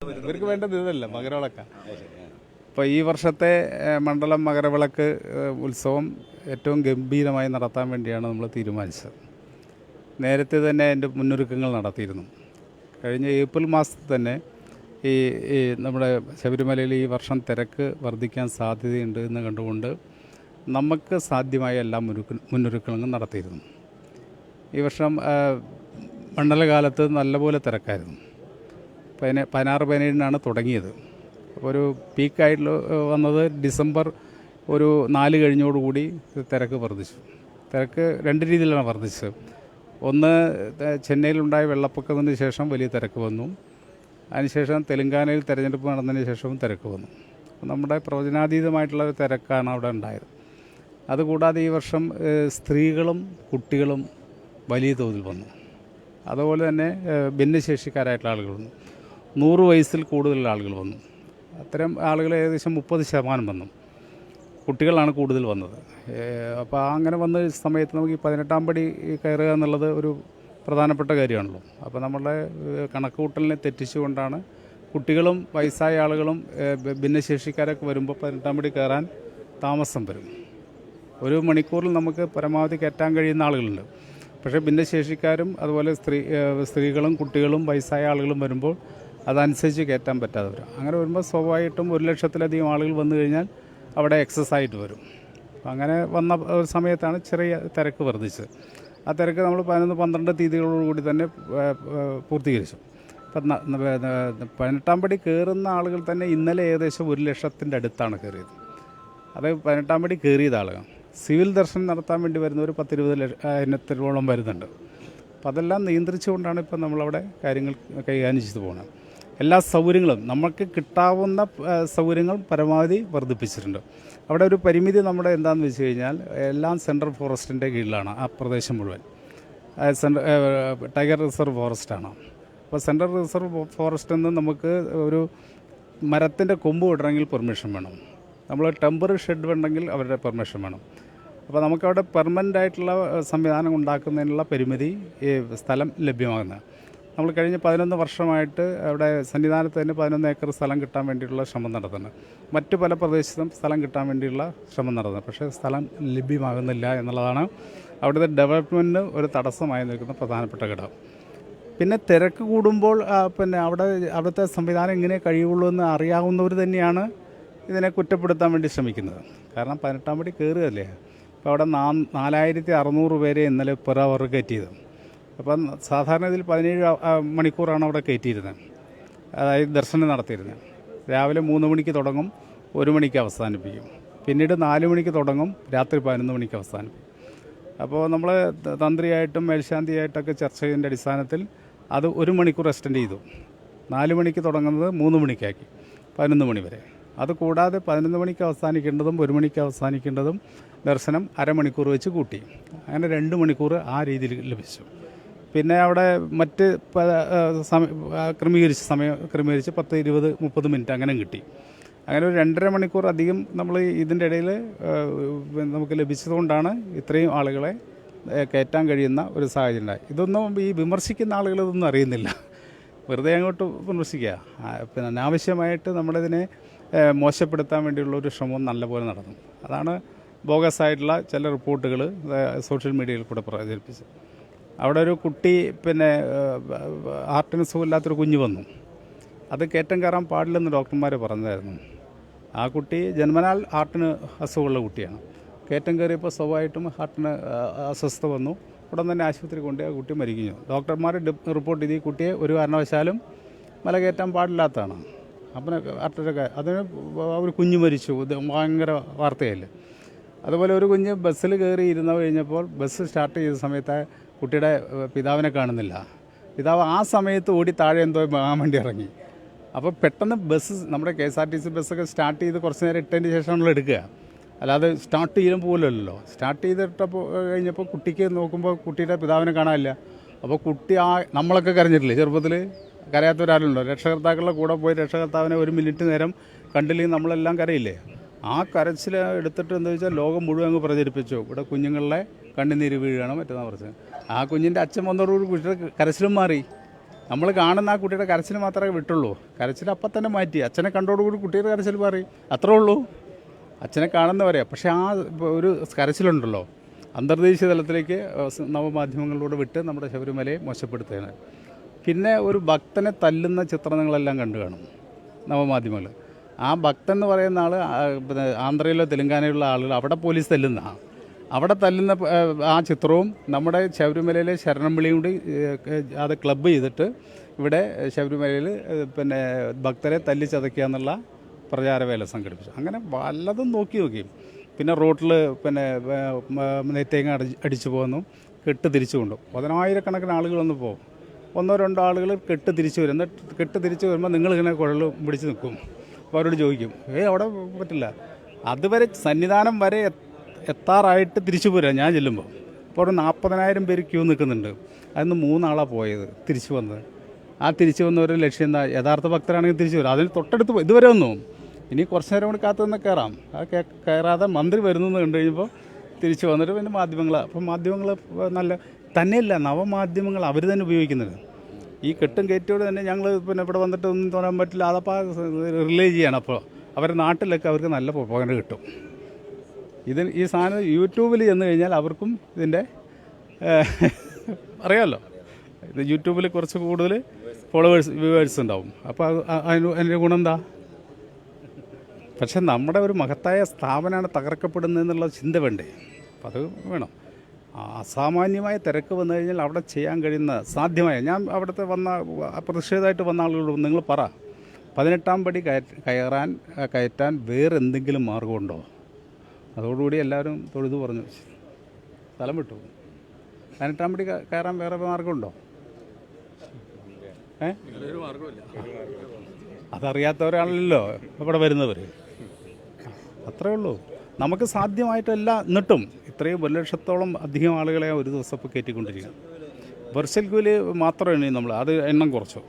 ഇവർക്ക് വേണ്ടത് ഇതല്ല മകരവിളക്ക. ഇപ്പോൾ ഈ വർഷത്തെ മണ്ഡലം മകരവിളക്ക് ഉത്സവം ഏറ്റവും ഗംഭീരമായി നടത്താൻ വേണ്ടിയാണ് നമ്മൾ തീരുമാനിച്ചത്. നേരത്തെ തന്നെ അതിൻ്റെ മുന്നൊരുക്കങ്ങൾ നടത്തിയിരുന്നു. കഴിഞ്ഞ ഏപ്രിൽ മാസത്തിൽ തന്നെ ഈ ഈ നമ്മുടെ ശബരിമലയിൽ ഈ വർഷം തിരക്ക് വർദ്ധിക്കാൻ സാധ്യതയുണ്ട് എന്ന് കണ്ടുകൊണ്ട് നമുക്ക് സാധ്യമായ എല്ലാ മുന്നൊരുക്കങ്ങളും നടത്തിയിരുന്നു. ഈ വർഷം മണ്ഡലകാലത്ത് നല്ലപോലെ തിരക്കായിരുന്നു. 16-17 തുടങ്ങിയത്. അപ്പോൾ ഒരു പീക്കായിട്ട് വന്നത് ഡിസംബർ ഒരു 4 കഴിഞ്ഞോടുകൂടി തിരക്ക് വർദ്ധിച്ചു. തിരക്ക് രണ്ട് രീതിയിലാണ് വർദ്ധിച്ചത്. ഒന്ന്, ചെന്നൈയിലുണ്ടായ വെള്ളപ്പൊക്കത്തിന് ശേഷം വലിയ തിരക്ക് വന്നു. അതിനുശേഷം തെലങ്കാനയിൽ തെരഞ്ഞെടുപ്പ് നടന്നതിന് ശേഷവും തിരക്ക് വന്നു. നമ്മുടെ പ്രവചനാതീതമായിട്ടുള്ള ഒരു തിരക്കാണ് അവിടെ ഉണ്ടായത്. അതുകൂടാതെ ഈ വർഷം സ്ത്രീകളും കുട്ടികളും വലിയ തോതിൽ വന്നു. അതുപോലെ തന്നെ ഭിന്നശേഷിക്കാരായിട്ടുള്ള ആളുകൾ വന്നു. 100 വയസ്സിൽ കൂടുതലുള്ള ആളുകൾ വന്നു. അത്തരം ആളുകൾ ഏകദേശം 30% വന്നു. കുട്ടികളാണ് കൂടുതൽ വന്നത്. അപ്പോൾ അങ്ങനെ വന്ന സമയത്ത് നമുക്ക് ഈ 18-ാം പടി കയറുക എന്നുള്ളത് ഒരു പ്രധാനപ്പെട്ട കാര്യമാണല്ലോ. അപ്പോൾ നമ്മളുടെ കണക്കുകൂട്ടലിനെ തെറ്റിച്ചുകൊണ്ടാണ് കുട്ടികളും വയസ്സായ ആളുകളും ഭിന്നശേഷിക്കാരൊക്കെ വരുമ്പോൾ 18-ാം പടി കയറാൻ താമസം വരും. 1 മണിക്കൂറിൽ നമുക്ക് പരമാവധി കയറ്റാൻ കഴിയുന്ന ആളുകളുണ്ട്. പക്ഷേ ഭിന്നശേഷിക്കാരും അതുപോലെ സ്ത്രീകളും കുട്ടികളും വയസ്സായ ആളുകളും വരുമ്പോൾ അതനുസരിച്ച് കയറ്റാൻ പറ്റാതെ വരും. അങ്ങനെ വരുമ്പോൾ സ്വാഭാവികമായിട്ടും 1 ലക്ഷത്തിലധികം ആളുകൾ വന്നു കഴിഞ്ഞാൽ അവിടെ എക്സസ് ആയിട്ട് വരും. അങ്ങനെ വന്ന ഒരു സമയത്താണ് ചെറിയ തിരക്ക് വർദ്ധിച്ചത്. ആ തിരക്ക് നമ്മൾ 11-12 തീയതികളോടുകൂടി തന്നെ പൂർത്തീകരിച്ചു. അപ്പം 18-ാം പടി കയറുന്ന ആളുകൾ തന്നെ ഇന്നലെ ഏകദേശം 1 ലക്ഷത്തിൻ്റെ അടുത്താണ് കയറിയത്. അത് 18-ാം പടി കയറിയത് ആളുകൾ. സിവിൽ ദർശനം നടത്താൻ വേണ്ടി വരുന്നവർ 10-20 വരുന്നുണ്ട്. അപ്പോൾ അതെല്ലാം നിയന്ത്രിച്ചുകൊണ്ടാണ് ഇപ്പം നമ്മളവിടെ കാര്യങ്ങൾ കൈകാര്യം ചെയ്തു പോകുന്നത്. എല്ലാ സൗകര്യങ്ങളും നമുക്ക് കിട്ടാവുന്ന സൗകര്യങ്ങൾ പരമാവധി വർദ്ധിപ്പിച്ചിട്ടുണ്ട്. അവിടെ ഒരു പരിമിതി നമ്മുടെ എന്താണെന്ന് വെച്ച് കഴിഞ്ഞാൽ എല്ലാം സെൻട്രൽ ഫോറസ്റ്റിൻ്റെ കീഴിലാണ്. ആ പ്രദേശം മുഴുവൻ ടൈഗർ റിസർവ് ഫോറസ്റ്റാണ്. അപ്പോൾ സെൻട്രൽ റിസർവ് ഫോറസ്റ്റിൽ നിന്ന് നമുക്ക് ഒരു മരത്തിൻ്റെ കൊമ്പ് വിടണമെങ്കിൽ പെർമിഷൻ വേണം. നമ്മൾ ടെമ്പററി ഷെഡ് വേണമെങ്കിൽ അവരുടെ പെർമിഷൻ വേണം. അപ്പോൾ നമുക്കവിടെ പെർമനൻ്റ് ആയിട്ടുള്ള സംവിധാനം ഉണ്ടാക്കുന്നതിനുള്ള പരിമിതി ഈ സ്ഥലം ലഭ്യമാകുന്നത്. നമ്മൾ കഴിഞ്ഞ 11 വർഷമായിട്ട് അവിടെ സന്നിധാനത്ത് തന്നെ 11 ഏക്കർ സ്ഥലം കിട്ടാൻ വേണ്ടിയിട്ടുള്ള ശ്രമം നടത്തുന്നത്. മറ്റു പല പ്രദേശത്തും സ്ഥലം കിട്ടാൻ വേണ്ടിയുള്ള ശ്രമം നടത്തുന്നത്. പക്ഷേ സ്ഥലം ലഭ്യമാകുന്നില്ല എന്നുള്ളതാണ് അവിടുത്തെ ഡെവലപ്മെൻറ്റിന് ഒരു തടസ്സമായി നിൽക്കുന്ന പ്രധാനപ്പെട്ട ഘടകം. പിന്നെ തിരക്ക് കൂടുമ്പോൾ പിന്നെ അവിടുത്തെ സംവിധാനം എങ്ങനെ കഴിയുള്ളൂ എന്ന് അറിയാവുന്നവർ തന്നെയാണ് ഇതിനെ കുറ്റപ്പെടുത്താൻ വേണ്ടി ശ്രമിക്കുന്നത്. കാരണം 18-ാം പടി കയറുകയല്ലേ. അപ്പോൾ അവിടെ 4600 പേരെ ഇന്നലെ പെർ അവർ കയറ്റിയത്. അപ്പം സാധാരണ ഇതിൽ 17 മണിക്കൂറാണ് അവിടെ കയറ്റിയിരുന്നത്. അതായത് ദർശനം നടത്തിയിരുന്നത്. രാവിലെ 3 മണിക്ക് തുടങ്ങും, 1 മണിക്ക് അവസാനിപ്പിക്കും. പിന്നീട് 4 മണിക്ക് തുടങ്ങും, രാത്രി 11 മണിക്ക് അവസാനിപ്പിക്കും. അപ്പോൾ നമ്മൾ തന്ത്രിയായിട്ടും മേൽശാന്തിയായിട്ടൊക്കെ ചർച്ച ചെയ്തതിൻ്റെ അടിസ്ഥാനത്തിൽ അത് 1 മണിക്കൂർ എക്സ്റ്റെൻഡ് ചെയ്തു. 4 മണിക്ക് തുടങ്ങുന്നത് 3 മണിക്കാക്കി, 11 മണി വരെ. അതുകൂടാതെ 11 മണിക്ക് അവസാനിക്കേണ്ടതും 1 മണിക്ക് അവസാനിക്കേണ്ടതും ദർശനം അരമണിക്കൂർ വെച്ച് കൂട്ടി. അങ്ങനെ 2 മണിക്കൂർ ആ രീതിയിൽ ലഭിച്ചു. പിന്നെ അവിടെ മറ്റ് സമയം ക്രമീകരിച്ച് 10, 20, 30 മിനിറ്റ് അങ്ങനെ കിട്ടി. അങ്ങനെ ഒരു 2.5 മണിക്കൂർ അധികം നമ്മൾ ഇതിൻ്റെ ഇടയിൽ നമുക്ക് ലഭിച്ചതുകൊണ്ടാണ് ഇത്രയും ആളുകളെ കയറ്റാൻ കഴിയുന്ന ഒരു സാഹചര്യം ഉണ്ടായി. ഇതൊന്നും ഈ വിമർശിക്കുന്ന ആളുകൾ ഇതൊന്നും അറിയുന്നില്ല. വെറുതെ അങ്ങോട്ട് വിമർശിക്കുക. പിന്നെ അനാവശ്യമായിട്ട് നമ്മളിതിനെ മോശപ്പെടുത്താൻ വേണ്ടിയുള്ള ഒരു ശ്രമം നല്ലപോലെ നടന്നു. അതാണ് ബോഗസായിട്ടുള്ള ചില റിപ്പോർട്ടുകൾ സോഷ്യൽ മീഡിയയിൽ കൂടെ പ്രചരിപ്പിച്ചത്. അവിടെ ഒരു കുട്ടി പിന്നെ ഹാർട്ടിന് സുഖമില്ലാത്തൊരു കുഞ്ഞ് വന്നു. അത് കയറ്റം കയറാൻ പാടില്ലെന്ന് ഡോക്ടർമാർ പറഞ്ഞതായിരുന്നു. ആ കുട്ടി ജന്മനാൽ ഹാർട്ടിന് അസുഖമുള്ള കുട്ടിയാണ്. കയറ്റം കയറിയപ്പോൾ സ്വാഭാവികമായിട്ടും ഹാർട്ടിന് അസ്വസ്ഥത വന്നു. ഉടൻ തന്നെ ആശുപത്രി കൊണ്ട് ആ കുട്ടി മരിക്കുന്നു. ഡോക്ടർമാർ റിപ്പോർട്ട് ചെയ്ത് ഈ കുട്ടിയെ ഒരു കാരണവശാലും മല കയറ്റാൻ പാടില്ലാത്തതാണ്. അപ്പം അതിന് ഒരു കുഞ്ഞ് മരിച്ചു. ഇത് ഭയങ്കര വാർത്തയല്ലേ. അതുപോലെ ഒരു കുഞ്ഞ് ബസ്സിൽ കയറി ഇരുന്ന് കഴിഞ്ഞപ്പോൾ ബസ് സ്റ്റാർട്ട് ചെയ്ത സമയത്ത് കുട്ടിയുടെ പിതാവിനെ കാണുന്നില്ല. പിതാവ് ആ സമയത്ത് ഓടി താഴെ എന്തോ വാങ്ങാൻ വേണ്ടി ഇറങ്ങി. അപ്പോൾ പെട്ടെന്ന് ബസ് നമ്മുടെ KSRTC ബസ്സൊക്കെ സ്റ്റാർട്ട് ചെയ്ത് കുറച്ച് നേരം ഇട്ടതിന് ശേഷം നമ്മൾ എടുക്കുക. അല്ലാതെ സ്റ്റാർട്ട് ചെയ്യാൻ പോകില്ലല്ലോ. സ്റ്റാർട്ട് ചെയ്തിട്ടപ്പോൾ കഴിഞ്ഞപ്പോൾ കുട്ടിക്ക് നോക്കുമ്പോൾ കുട്ടിയുടെ പിതാവിനെ കാണാനില്ല. അപ്പോൾ കുട്ടി നമ്മളൊക്കെ കരഞ്ഞിട്ടില്ലേ ചെറുപ്പത്തിൽ? കരയാത്തവരാരുണ്ടോ? രക്ഷകർത്താക്കളുടെ കൂടെ പോയി രക്ഷകർത്താവിനെ 1 മിനിറ്റ് നേരം കണ്ടില്ലെങ്കിൽ നമ്മളെല്ലാം കരയില്ലേ? ആ കരച്ചിൽ എടുത്തിട്ട് എന്താ വെച്ചാൽ ലോകം മുഴുവൻ അങ്ങ് പ്രചരിപ്പിച്ചു. ഇവിടെ കുഞ്ഞുങ്ങളെ കണ്ണുനീര് വീഴുകയാണ് മറ്റന്നാ പറഞ്ഞത്. ആ കുഞ്ഞിൻ്റെ അച്ഛൻ വന്നതോടുകൂടി കുട്ടിയുടെ കരച്ചിലും മാറി. നമ്മൾ കാണുന്ന ആ കുട്ടിയുടെ കരച്ചിൽ മാത്രമേ വിട്ടുള്ളൂ. കരച്ചിൽ അപ്പം തന്നെ മാറ്റി. അച്ഛനെ കണ്ടോടുകൂടി കുട്ടിയുടെ കരച്ചിൽ പറയും, അത്രേ ഉള്ളൂ. അച്ഛനെ കാണുന്നവരെ. പക്ഷേ ആ ഒരു കരച്ചിലുണ്ടല്ലോ, അന്തർദേശീയ തലത്തിലേക്ക് നവമാധ്യമങ്ങളിലൂടെ വിട്ട് നമ്മുടെ ശബരിമലയെ മോശപ്പെടുത്തുകയാണ്. പിന്നെ ഒരു ഭക്തനെ തല്ലുന്ന ചിത്രങ്ങളെല്ലാം കണ്ടു കാണും നവമാധ്യമങ്ങൾ. ആ ഭക്തൻ എന്ന് പറയുന്ന ആൾ പിന്നെ ആന്ധ്രയിലോ തെലുങ്കാനയിലുള്ള ആളുകൾ അവിടെ പോലീസ് തല്ലുന്ന അവിടെ തല്ലുന്ന ആ ചിത്രവും നമ്മുടെ ശബരിമലയിലെ ശരണം വിളിയും കൂടി അത് ക്ലബ്ബ് ചെയ്തിട്ട് ഇവിടെ ശബരിമലയിൽ പിന്നെ ഭക്തരെ തല്ലി ചതയ്ക്കുക എന്നുള്ള പ്രചാരവേല സംഘടിപ്പിച്ചു. അങ്ങനെ വല്ലതും നോക്കി പിന്നെ റോട്ടിൽ പിന്നെ നെയ്ത്തേങ്ങ അടിച്ചു പോകുന്നു, കെട്ട് തിരിച്ചു കൊണ്ടു. 10,000-കണക്കിന് ആളുകൾ വന്ന് പോകും. 1-2 ആളുകൾ കെട്ട് തിരിച്ചു വരും. എന്നിട്ട് കെട്ട് തിരിച്ചു വരുമ്പോൾ നിങ്ങളിങ്ങനെ കുഴൽ പിടിച്ച് നിൽക്കും. അപ്പോൾ അവരോട് ചോദിക്കും, അവിടെ പറ്റില്ല. അതുവരെ സന്നിധാനം വരെ എത്താറായിട്ട് തിരിച്ചു പോരാ ഞാൻ ചെല്ലുമ്പോൾ. അപ്പോൾ ഒരു 40,000 പേര് ക്യൂ നിൽക്കുന്നുണ്ട്. അതിന് 3 ആളാണ് പോയത് തിരിച്ചു വന്നത്. ആ തിരിച്ചു വന്നവരുടെ ലക്ഷ്യം എന്താ? യഥാർത്ഥ ഭക്തരാണെങ്കിൽ തിരിച്ചു വരും. അതിന് തൊട്ടടുത്ത് ഇതുവരെ ഒന്നും ഇനി കുറച്ച് നേരം കൂടി കാത്തു നിന്ന് കയറാം. ആ കയറാതെ മന്ത്രി വരുന്നു എന്ന് കണ്ടു കഴിഞ്ഞപ്പോൾ തിരിച്ചു വന്നിട്ട് പിന്നെ അപ്പം മാധ്യമങ്ങൾ നല്ല തന്നെയല്ല, നവമാധ്യമങ്ങൾ അവർ തന്നെ ഉപയോഗിക്കുന്നത്. ഈ കെട്ടും കയറ്റോട് തന്നെ ഞങ്ങൾ പിന്നെ ഇവിടെ വന്നിട്ട് ഒന്നും തോന്നാൻ പറ്റില്ല, അതപ്പോൾ റിലേ ചെയ്യണം. അപ്പോൾ അവരുടെ നാട്ടിലൊക്കെ അവർക്ക് നല്ല പ്രൊപ്പഗൻഡ കിട്ടും. ഈ സാധനം യൂട്യൂബിൽ ചെന്ന് കഴിഞ്ഞാൽ അവർക്കും ഇതിൻ്റെ അറിയാമല്ലോ. ഇത് യൂട്യൂബിൽ കുറച്ച് കൂടുതൽ വ്യൂവേഴ്സ് ഉണ്ടാവും. അപ്പോൾ അതിൻ്റെ ഗുണം എന്താ? പക്ഷെ നമ്മുടെ ഒരു മഹത്തായ സ്ഥാപനമാണ് തകർക്കപ്പെടുന്നതെന്നുള്ള ചിന്ത വേണ്ടേ? അപ്പം അത് വേണം. അസാമാന്യമായ തിരക്ക് വന്നു കഴിഞ്ഞാൽ അവിടെ ചെയ്യാൻ കഴിയുന്ന സാധ്യമായ ഞാൻ അവിടുത്തെ പ്രതിഷേധമായിട്ട് വന്ന ആളുകളോട് നിങ്ങൾ പറ, 18-ാം പടി കയറ്റാൻ വേറെന്തെങ്കിലും മാർഗമുണ്ടോ? അതോടുകൂടി എല്ലാവരും തൊഴുതു പറഞ്ഞു, സ്ഥലം വിട്ടു. 18-ാം പടി കയറാൻ വേറെ മാർഗമുണ്ടോ? അതറിയാത്തവരാണല്ലോ ഇവിടെ വരുന്നവർ. അത്രേ ഉള്ളൂ. നമുക്ക് സാധ്യമായിട്ടല്ല. എന്നിട്ടും ഇത്രയും 1 ലക്ഷത്തോളം അധികം ആളുകളെ ഒരു ദിവസം ഇപ്പോൾ കയറ്റിക്കൊണ്ടിരിക്കുക. വെർച്വൽ ക്യൂല് മാത്രമേ നമ്മൾ അത് എണ്ണം കുറച്ചു,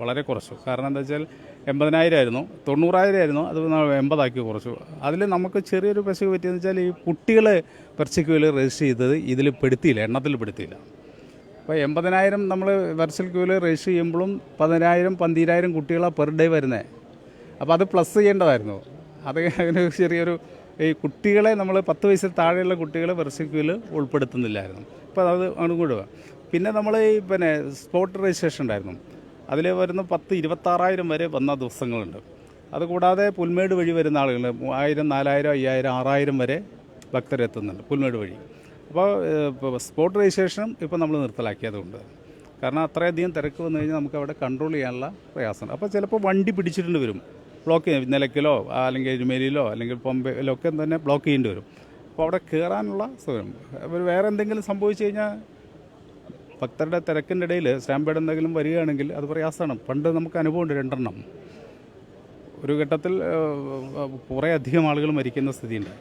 വളരെ കുറച്ചു. കാരണം എന്താ വെച്ചാൽ 80,000 ആയിരുന്നു, 90,000 ആയിരുന്നു, അത് 80 ആക്കി കുറച്ചു. അതിൽ നമുക്ക് ചെറിയൊരു പശു പറ്റിയെന്ന് വെച്ചാൽ ഈ കുട്ടികളെ വെർച്വൽ ക്യൂല് രജിസ്റ്റർ ചെയ്തത് ഇതിൽ പെടുത്തിയില്ല, എണ്ണത്തിൽ പെടുത്തിയില്ല. അപ്പോൾ 80,000 നമ്മൾ വെർച്വൽ ക്യൂല് രജിസ്റ്റർ ചെയ്യുമ്പോഴും 10,000 12,000 കുട്ടികളാണ് പെർ ഡേ വരുന്നത്. അപ്പോൾ അത് പ്ലസ് ചെയ്യേണ്ടതായിരുന്നു. അത് അങ്ങനെ ചെറിയൊരു ഈ കുട്ടികളെ നമ്മൾ 10 വയസ്സിൽ താഴെയുള്ള കുട്ടികളെ വെർച്വൽ ക്യൂല് ഉൾപ്പെടുത്തുന്നില്ലായിരുന്നു. അപ്പോൾ അത് അങ്ങോട്ട് പിന്നെ നമ്മൾ ഈ പിന്നെ സ്പോട്ട് രജിസ്ട്രേഷൻ ഉണ്ടായിരുന്നു. അതിൽ വരുന്ന 10,000-26,000 വരെ വന്ന ദിവസങ്ങളുണ്ട്. അതുകൂടാതെ പുൽമേട് വഴി വരുന്ന ആളുകൾ 3,000 4,000 5,000 6,000 വരെ ഭക്തരെത്തുന്നുണ്ട് പുൽമേട് വഴി. അപ്പോൾ സ്പോട്ട് രജിസ്ട്രേഷനും ഇപ്പോൾ നമ്മൾ നിർത്തലാക്കിയതുകൊണ്ട്, കാരണം അത്രയധികം തിരക്ക് വന്നു കഴിഞ്ഞാൽ നമുക്ക് അവിടെ കൺട്രോൾ ചെയ്യാനുള്ള പ്രയാസമുണ്ട്. അപ്പോൾ ചിലപ്പോൾ വണ്ടി പിടിച്ചിട്ടുണ്ട് വരും, ബ്ലോക്ക് നിലയ്ക്കലോ അല്ലെങ്കിൽ എരുമേലിയിലോ അല്ലെങ്കിൽ പമ്പയിലോ ഒക്കെ തന്നെ ബ്ലോക്ക് ചെയ്യേണ്ടി വരും. അപ്പോൾ അവിടെ കയറാനുള്ള സൗകര്യം. വേറെ എന്തെങ്കിലും സംഭവിച്ചു കഴിഞ്ഞാൽ ഭക്തരുടെ തിരക്കിൻ്റെ ഇടയിൽ സ്റ്റാമ്പേഡ് എന്തെങ്കിലും വരികയാണെങ്കിൽ അത് പ്രയാസമാണ്. പണ്ട് നമുക്ക് അനുഭവമുണ്ട് 2 എണ്ണം. ഒരു ഘട്ടത്തിൽ കുറേ അധികം ആളുകൾ മരിക്കുന്ന സ്ഥിതിയുണ്ട്.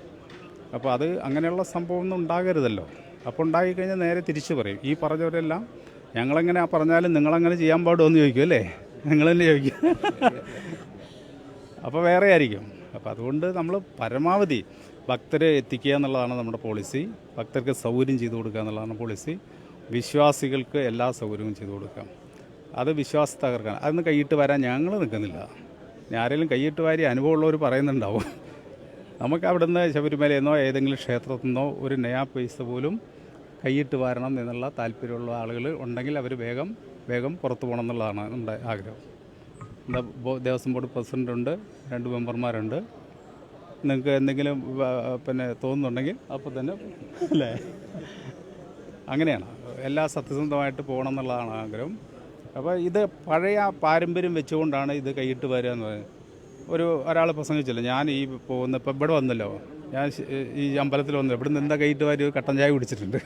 അപ്പോൾ അത് അങ്ങനെയുള്ള സംഭവമൊന്നും ഉണ്ടാകരുതല്ലോ. അപ്പോൾ ഉണ്ടായിക്കഴിഞ്ഞാൽ നേരെ തിരിച്ചു പറയും, ഈ പറഞ്ഞവരെല്ലാം ഞങ്ങളെങ്ങനെ പറഞ്ഞാലും നിങ്ങളങ്ങനെ ചെയ്യാൻ പാടുമോ എന്ന് ചോദിക്കും അല്ലേ? നിങ്ങൾ തന്നെ ചോദിക്കും. അപ്പോൾ വേറെ ആയിരിക്കും. അപ്പോൾ അതുകൊണ്ട് നമ്മൾ പരമാവധി ഭക്തരെ എത്തിക്കുക എന്നുള്ളതാണ് നമ്മുടെ പോളിസി. ഭക്തർക്ക് സൗകര്യം ചെയ്തു കൊടുക്കുക എന്നുള്ളതാണ് പോളിസി. വിശ്വാസികൾക്ക് എല്ലാ സൗകര്യവും ചെയ്തു കൊടുക്കാം. അത് വിശ്വാസം തകർക്കാൻ അതൊന്നും കൈയിട്ട് വരാൻ ഞങ്ങൾ നിൽക്കുന്നില്ല. ആരെങ്കിലും കൈയിട്ട് വാരി അനുഭവമുള്ളവർ പറയുന്നുണ്ടാവും. നമുക്ക് അവിടുന്ന് ശബരിമലയെന്നോ ഏതെങ്കിലും ക്ഷേത്രത്തിൽ നിന്നോ ഒരു നയാ പൈസ പോലും കൈയിട്ട് വാരണം എന്നുള്ള താല്പര്യമുള്ള ആളുകൾ ഉണ്ടെങ്കിൽ അവർ വേഗം പുറത്തു പോകണം എന്നുള്ളതാണ് നമ്മുടെ ആഗ്രഹം. എന്താ ദേവസ്വം ബോർഡ് പ്രസിഡൻ്റുണ്ട്, 2 മെമ്പർമാരുണ്ട്. നിങ്ങൾക്ക് എന്തെങ്കിലും പിന്നെ തോന്നുന്നുണ്ടെങ്കിൽ അപ്പോൾ തന്നെ അല്ലേ, അങ്ങനെയാണ്. എല്ലാ സത്യസന്ധമായിട്ട് പോകണം എന്നുള്ളതാണ് ആഗ്രഹം. അപ്പോൾ ഇത് പഴയ പാരമ്പര്യം വെച്ചുകൊണ്ടാണ് ഇത് കൈയിട്ട് വരിക എന്ന് പറയുന്നത്. ഒരാൾ പ്രസംഗിച്ചില്ല, ഞാൻ ഈ പോകുന്ന ഇപ്പം ഇവിടെ വന്നല്ലോ, ഞാൻ ഈ അമ്പലത്തിൽ വന്നല്ലോ, ഇവിടെ നിന്ന് എന്താ കൈയിട്ട് വാരി കട്ടൻ ചായ കുടിച്ചിട്ടുണ്ട്,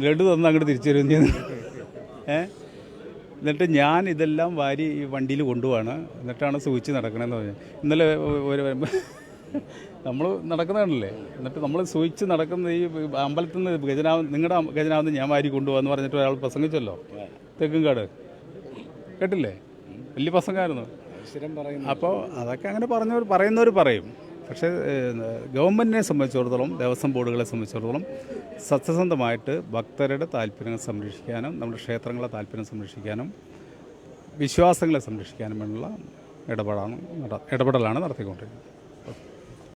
ലഡു തന്ന് അങ്ങോട്ട് തിരിച്ചു വരും ചെയ്യുന്നു. എന്നിട്ട് ഞാൻ ഇതെല്ലാം വാരി ഈ വണ്ടിയിൽ കൊണ്ടുപോവാണ്, എന്നിട്ടാണ് സൂചിച്ച് നടക്കണമെന്ന് പറഞ്ഞു. ഇന്നലെ നമ്മൾ നടക്കുന്നതാണല്ലേ, എന്നിട്ട് നമ്മൾ സൂചിച്ച് നടക്കുന്ന ഈ അമ്പലത്തിൽ നിന്ന് നിങ്ങളുടെ ഖജനാവ് ഞാൻ വാരി കൊണ്ടുപോകാന്ന് പറഞ്ഞിട്ട് ഒരാൾ പ്രസംഗിച്ചല്ലോ, തെക്കുംകാട് കേട്ടില്ലേ, വലിയ പ്രസംഗമായിരുന്നു. അപ്പോൾ അതൊക്കെ അങ്ങനെ പറയുന്നവർ പറയും. പക്ഷേ ഗവൺമെൻറ്റിനെ സംബന്ധിച്ചിടത്തോളം, ദേവസ്വം ബോർഡുകളെ സംബന്ധിച്ചിടത്തോളം സത്യസന്ധമായിട്ട് ഭക്തരുടെ താല്പര്യങ്ങൾ സംരക്ഷിക്കാനും നമ്മുടെ ക്ഷേത്രങ്ങളെ താല്പര്യം സംരക്ഷിക്കാനും വിശ്വാസങ്ങളെ സംരക്ഷിക്കാനും വേണ്ടിയുള്ള ഇടപെടലാണ് നടത്തിക്കൊണ്ടിരിക്കുന്നത്.